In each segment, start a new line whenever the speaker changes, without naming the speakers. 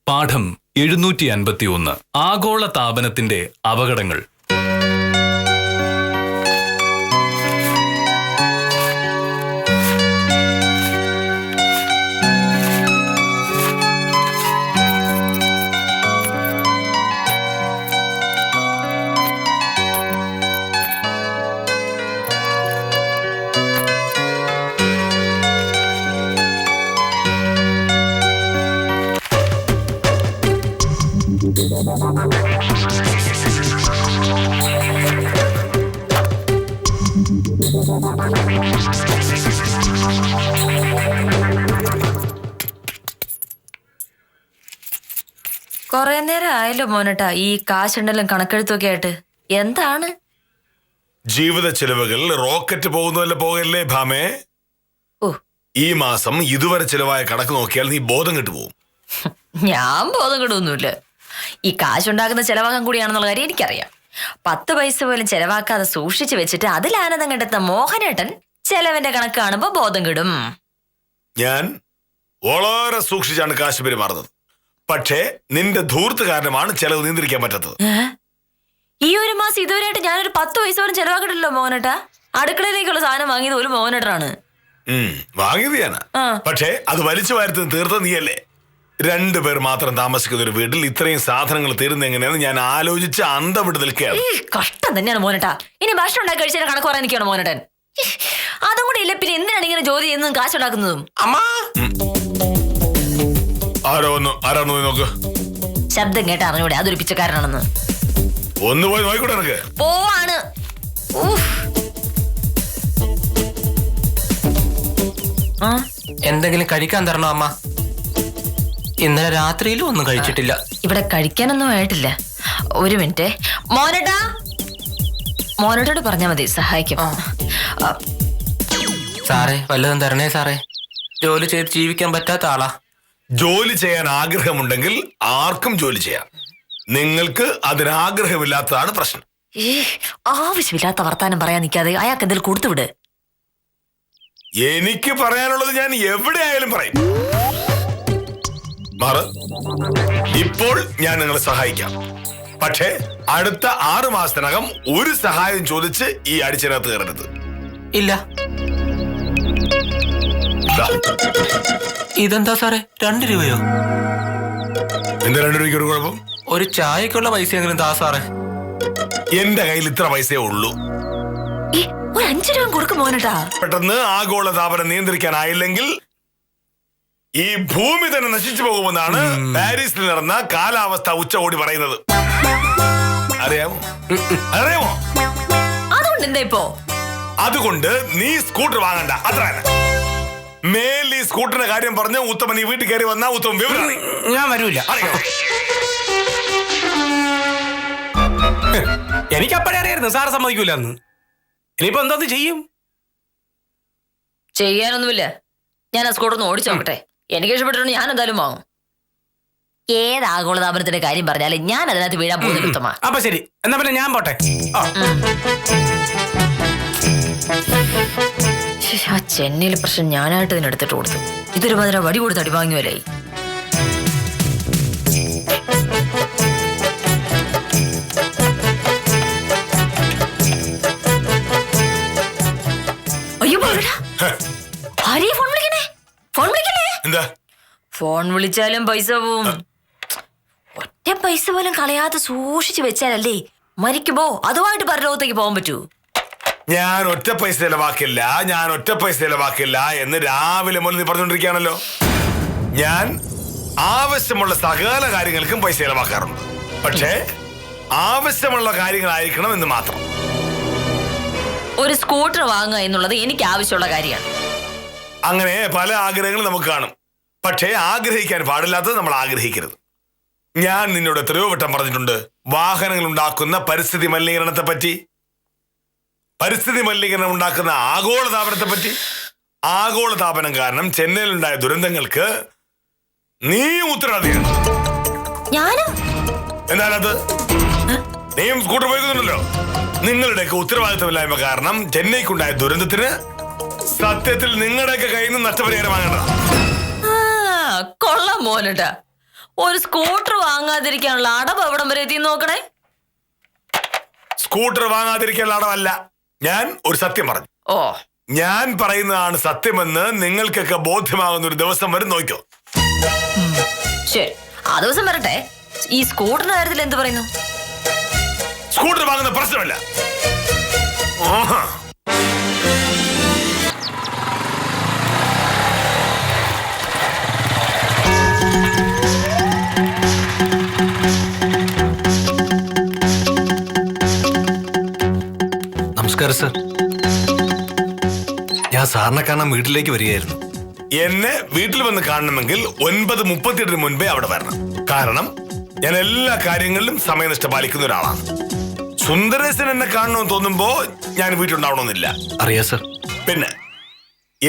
പാഠം 751 ആഗോള താപനത്തിന്റെ അപകടങ്ങൾ.
കൊറേ നേരം ആയല്ലോ മോനട്ടാ ഈ കാശുണ്ടെല്ലാം കണക്കെഴുത്തൊക്കെ ആയിട്ട്. എന്താണ്
ജീവിത ചെലവുകൾ റോക്കറ്റ് പോകുന്നതല്ല പോകല്ലേ ഭാമേ?
ഓ,
ഈ മാസം ഇതുവരെ ചെലവായ കണക്ക് നോക്കിയാൽ നീ ബോധം കെട്ടു പോകും.
ഞാൻ ബോധം കെടുവൊന്നുമില്ല. ഈ കാശുണ്ടാക്കുന്ന ചെലവാക്കാൻ കൂടിയാണെന്നുള്ള കാര്യം എനിക്കറിയാം. 10 പൈസ പോലും ചെലവാക്കാതെ സൂക്ഷിച്ചു വെച്ചിട്ട് അതിൽ ആനന്ദം കണ്ടെത്തുന്ന മോഹനേട്ടൻ ചെലവിന്റെ കണക്ക് കാണുമ്പോ ബോധം കെടും.
ഞാൻ വളരെ സൂക്ഷിച്ചാണ് കാശ് പെരുമാറുന്നത്. പക്ഷേ നിന്റെ ധൂർത്ത് കാരണമാണ് ചെലവ് നിയന്ത്രിക്കാൻ പറ്റാത്തത്.
ഈ ഒരു മാസം ഇതുവരെയായിട്ട് ഞാനൊരു 10 പൈസ പോലും ചെലവാക്കിട്ടില്ലോ മോഹനേട്ടാ. അടുക്കളയിലേക്കുള്ള സാധനം വാങ്ങിയത് ഒരു മോഹനേട്ടനാണ്.
വാങ്ങിയത് ഞാനാ. പക്ഷേ അത് വലിച്ചു വാരത്തിന് തീർത്തത് നീയല്ലേ. 2 പേർ മാത്രം താമസിക്കുന്ന ഒരു വീട്ടിൽ ഇത്രയും സാധനങ്ങൾ തീരുന്ന എങ്ങനെയാന്ന് ഞാൻ ആലോചിച്ച് അന്തം വിട്ട് നിൽക്കുകയാണ്.
കഷ്ടം തന്നെയാണ് മോനേട്ടാ. ഇനി ഭക്ഷണം ഉണ്ടാക്കി കഴിച്ചാൽ കണക്ക് പറയാൻ നിൽക്കുകയാണ് മോനേട്ടൻ. അതും കൂടെ ഇല്ല, പിന്നെ എന്തിനാണ് ഇങ്ങനെ ജോലി ചെയ്യുന്നതും കാശുണ്ടാക്കുന്നതും?
ആരാണോ നോക്ക്.
ശബ്ദം കേട്ട് അറിഞ്ഞൂടെ അതൊരു പിച്ചക്കാരനാണെന്ന്?
ഒന്ന് പോയി നോക്കൂടെ എനിക്ക്.
പോവാണ്.
എന്തെങ്കിലും കഴിക്കാൻ തരണോ അമ്മ? ഇന്നലെ രാത്രിയിലും ഒന്നും കഴിച്ചിട്ടില്ല.
ഇവിടെ കഴിക്കാനൊന്നും ആയിട്ടില്ല. ഒരു മിനിറ്റ് മോനേട്ടാ. മോനോട്ടോട് പറഞ്ഞാ മതി, സഹായിക്കും.
സാറേ വല്ലതും തരണേ സാറേ. ജോലി ചെയ്ത് ജീവിക്കാൻ പറ്റാത്ത ആളാ.
ജോലി ചെയ്യാൻ ആഗ്രഹമുണ്ടെങ്കിൽ ആർക്കും ജോലി ചെയ്യാം. നിങ്ങൾക്ക് അതിനാഗ്രഹമില്ലാത്തതാണ് പ്രശ്നം.
ആവശ്യമില്ലാത്ത വർത്താനം പറയാൻ നിൽക്കാതെ അയാൾക്ക് എന്തെങ്കിലും കൊടുത്തുവിട്.
എനിക്ക് പറയാനുള്ളത് ഞാൻ എവിടെയായാലും പറയും. ഇപ്പോൾ ഞാൻ നിങ്ങളെ സഹായിക്കാം. പക്ഷേ അടുത്ത 6 മാസത്തിനകം ഒരു സഹായം ചോദിച്ച് ഈ അടിച്ചിനകത്ത് കയറരുത്.
ഇല്ല. ഇതെന്താ സാറേ 2 രൂപയോ?
എന്താ 2 രൂപയ്ക്ക് ഒരു കുഴപ്പം?
ഒരു ചായക്കുള്ള പൈസയെങ്കിലും താ സാറേ.
എന്റെ കയ്യിൽ ഇത്ര പൈസയേ ഉള്ളൂ.
ഒരു 5 രൂപ കൊടുക്കും മോനേട്ടാ.
പെട്ടെന്ന് ആഗോള താപനം നിയന്ത്രിക്കാനായില്ലെങ്കിൽ ഈ ഭൂമി തന്നെ നശിച്ചു പോകുമെന്നാണ് പാരീസിൽ നടന്ന കാലാവസ്ഥ ഉച്ചകോടി പറയുന്നത്. അറിയാമോ?
അതുകൊണ്ട് എന്താ ഇപ്പോ?
അതുകൊണ്ട് നീ സ്കൂട്ടർ വാങ്ങണ്ട, അത്ര മേൽ ഈ സ്കൂട്ടറിന്റെ കാര്യം പറഞ്ഞ് ഉത്തമൻ ഈ വീട്ടിൽ കയറി വന്നാ ഉത്തമൻ വിവരം
ഞാൻ വരൂല.
എനിക്കപ്പഴേ അറിയായിരുന്നു സാറ് സമ്മതിക്കൂല എന്ന്. ഇനിയിപ്പോ എന്തോന്ന് ചെയ്യും?
ചെയ്യാനൊന്നുമില്ല. ഞാൻ ആ സ്കൂട്ടർ ഒന്ന് ഓടിച്ചു നോക്കട്ടെ. എനിക്ക് ഇഷ്ടപ്പെട്ടിട്ടുണ്ട്, ഞാൻ എന്തായാലും വാങ്ങും. ഏത് ആഗോളതാപനത്തിന്റെ കാര്യം പറഞ്ഞാലും ഞാൻ അതിനകത്ത് വീഴാൻ പോകുന്നില്ല ഉത്തമ.
അപ്പൊ ശരി, എന്നാ പിന്നെ ഞാൻ പോട്ടെ.
ആ ചെന്നൈയിലെ പ്രശ്നം ഞാനായിട്ട് ഇതിനെടുത്തിട്ട് കൊടുത്തു. ഇതൊരു മധുര വടി കൊടുത്ത് അടി വാങ്ങിയല്ലേ. അയ്യോ ആരെയും ഫോൺ വിളിക്കണേ, ഫോൺ വിളിക്കണേ.
എന്താ?
ഫോൺ വിളിച്ചാലും പൈസ പോവും. ഒറ്റ പൈസ പോലും കളയാതെ സൂക്ഷിച്ചു വെച്ചാലല്ലേ മരിക്കുമ്പോ അതുമായിട്ട് പരലോകത്തേക്ക് പോകാൻ പറ്റൂ.
ഞാൻ ഒറ്റ പൈസ ചെലവാക്കില്ല എന്ന് രാവിലെ മുതൽ നീ പറഞ്ഞുകൊണ്ടിരിക്കുകയാണല്ലോ. ഞാൻ ആവശ്യമുള്ള സകല കാര്യങ്ങൾക്കും പൈസ ചെലവാക്കാറുണ്ട്. പക്ഷേ ആവശ്യമുള്ള കാര്യങ്ങളായിരിക്കണം എന്ന് മാത്രം.
ഒരു സ്കൂട്ടർ വാങ്ങുക എന്നുള്ളത് എനിക്ക് ആവശ്യമുള്ള കാര്യമാണ്.
അങ്ങനെ പല ആഗ്രഹങ്ങളും നമുക്ക് കാണും. പക്ഷേ ആഗ്രഹിക്കാൻ പാടില്ലാത്തത് നമ്മൾ ആഗ്രഹിക്കരുത്. ഞാൻ നിന്നോട് എത്രയോ വട്ടം പറഞ്ഞിട്ടുണ്ട് വാഹനങ്ങൾ ഉണ്ടാക്കുന്ന പരിസ്ഥിതി മലിനീകരണത്തെ പറ്റി, പരിസ്ഥിതി മലിനീകരണം ഉണ്ടാക്കുന്ന ആഗോളതാപനത്തെ പറ്റി. ആഗോളതാപനം കാരണം ചെന്നൈയിലുണ്ടായ ദുരന്തങ്ങൾക്ക് നീ ഉത്തരവാദിയാണ്. എന്താണത്? നീയും സ്കൂട്ടർ പോയിട്ടുണ്ടല്ലോ. നിങ്ങളുടെയൊക്കെ ഉത്തരവാദിത്തമില്ലായ്മ കാരണം ചെന്നൈക്കുണ്ടായ ദുരന്തത്തിന് സത്യത്തിൽ നിങ്ങളുടെയൊക്കെ കയ്യിൽ നിന്ന് നഷ്ടപരിഹാരം വാങ്ങേണ്ട.
കൊള്ളാം മോനട്ടാ. ഒരു സ്കൂട്ടർ വാങ്ങാതിരിക്കാനുള്ള അടവ് എവിടം വരെ എത്തി നോക്കണേ.
സ്കൂട്ടർ വാങ്ങാതിരിക്കാനുള്ള അടവല്ല, ഞാൻ ഒരു സത്യം പറഞ്ഞു.
ഓ,
ഞാൻ പറയുന്നതാണ് സത്യമെന്ന് നിങ്ങൾക്കൊക്കെ ബോധ്യമാകുന്ന ഒരു ദിവസം വരെ നോക്കോ.
ശരി, ആ ദിവസം വരട്ടെ. ഈ സ്കൂട്ടറിന്റെ കാര്യത്തിൽ എന്ത് പറയുന്നു?
സ്കൂട്ടർ വാങ്ങുന്ന പ്രശ്നമല്ല. ആഹാ.
നമസ്കാരം സർ. ഞാൻ സാറിനെ കാണാൻ വീട്ടിലേക്ക് വരികയായിരുന്നു.
എന്നെ വീട്ടിൽ വന്ന് കാണണമെങ്കിൽ 9:38 മുൻപേ അവിടെ വരണം. കാരണം ഞാൻ എല്ലാ കാര്യങ്ങളിലും സമയനിഷ്ഠ പാലിക്കുന്ന ഒരാളാണ്. സുന്ദരേശൻ എന്നെ കാണണമെന്ന് തോന്നുമ്പോ ഞാൻ വീട്ടിലുണ്ടാവണമെന്നില്ല.
അറിയാം സർ.
പിന്നെ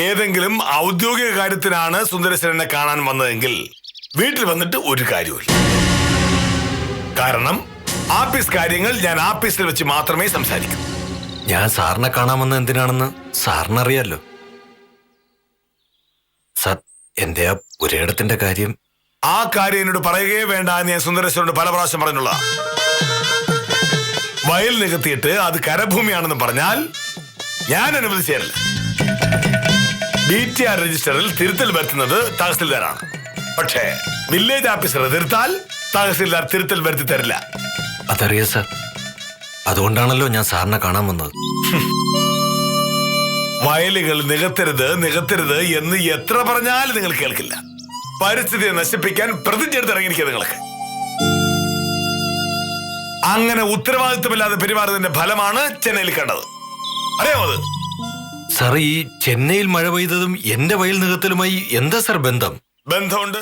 ഏതെങ്കിലും ഔദ്യോഗിക കാര്യത്തിനാണ് സുന്ദരേശൻ എന്നെ കാണാൻ വന്നതെങ്കിൽ വീട്ടിൽ വന്നിട്ട് ഒരു കാര്യമില്ല. കാരണം ആഫീസ് കാര്യങ്ങൾ ഞാൻ ആഫീസിൽ വെച്ച് മാത്രമേ സംസാരിക്കൂ.
ഞാൻ സാറിനെ കാണാമെന്ന് എന്തിനാണെന്ന് സാറിനറിയാലോ. സർ, എന്റെ ആ പുരയിടത്തിന്റെ കാര്യം.
ആ കാര്യം എന്നോട് പറയുകയേ വേണ്ട എന്ന് ഞാൻ സുന്ദരേശ്വരനോട് പല പ്രാവശ്യം പറഞ്ഞുള്ള. വയൽ നികത്തിയിട്ട് അത് കരഭൂമിയാണെന്ന് പറഞ്ഞാൽ ഞാൻ അനുവദിച്ചേരില്ല. DTR രജിസ്റ്ററിൽ തിരുത്തൽ വരുത്തുന്നത് തഹസിൽദാരാണ്. പക്ഷേ വില്ലേജ് ഓഫീസർ തിരുത്താൽ തഹസിൽദാർ തിരുത്തൽ വരുത്തി തരില്ല.
അതറിയാം സർ. അതുകൊണ്ടാണല്ലോ ഞാൻ സാറിനെ കാണാൻ വന്നത്.
വയലുകൾ നികത്തരുത് നികത്തരുത് എന്ന് എത്ര പറഞ്ഞാലും നിങ്ങൾ കേൾക്കില്ല. പരിസ്ഥിതിയെ നശിപ്പിക്കാൻ പ്രതിജ്ഞ എടുത്തിറങ്ങിയിരിക്കുക നിങ്ങൾക്ക്. അങ്ങനെ ഉത്തരവാദിത്വമില്ലാതെ പെരുമാറുന്നതിന്റെ ഫലമാണ് ചെന്നൈയിൽ കണ്ടത്. അറിയാമോ അത്?
സർ, ഈ ചെന്നൈയിൽ മഴ പെയ്തതും എന്റെ വയൽ നികത്തലുമായി എന്താ സർ ബന്ധം?
ബന്ധമുണ്ട്.